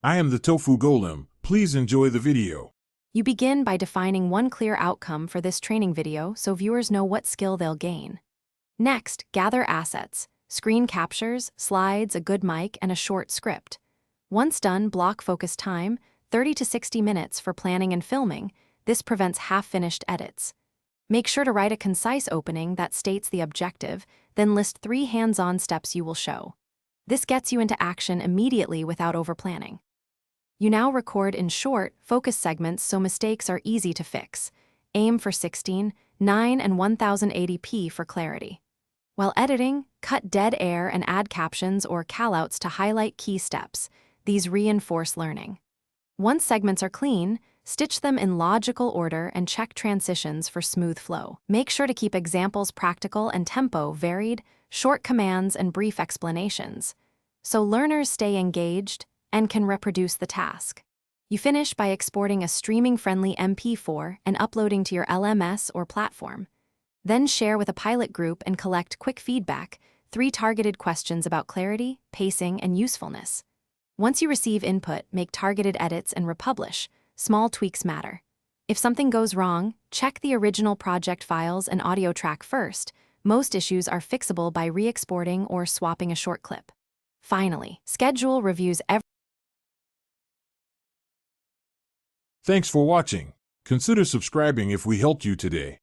I am the Tofu Golem. Please enjoy the video. You begin by defining one clear outcome for this training video so viewers know what skill they'll gain. Next, gather assets, screen captures, slides, a good mic, and a short script. Once done, block focus time, 30 to 60 minutes for planning and filming. This prevents half-finished edits. Make sure to write a concise opening that states the objective, then list 3 hands-on steps you will show. This gets you into action immediately without overplanning. You now record in short, focused segments so mistakes are easy to fix. Aim for 16, 9, and 1080p for clarity. While editing, cut dead air and add captions or callouts to highlight key steps. These reinforce learning. Once segments are clean, stitch them in logical order and check transitions for smooth flow. Make sure to keep examples practical and tempo varied, short commands and brief explanations, so learners stay engaged and can reproduce the task. You finish by exporting a streaming-friendly MP4 and uploading to your LMS or platform. Then share with a pilot group and collect quick feedback, 3 targeted questions about clarity, pacing, and usefulness. Once you receive input, make targeted edits and republish. Small tweaks matter. If something goes wrong, check the original project files and audio track first. Most issues are fixable by re-exporting or swapping a short clip. Finally, schedule reviews every. Thanks for watching. Consider subscribing if we helped you today.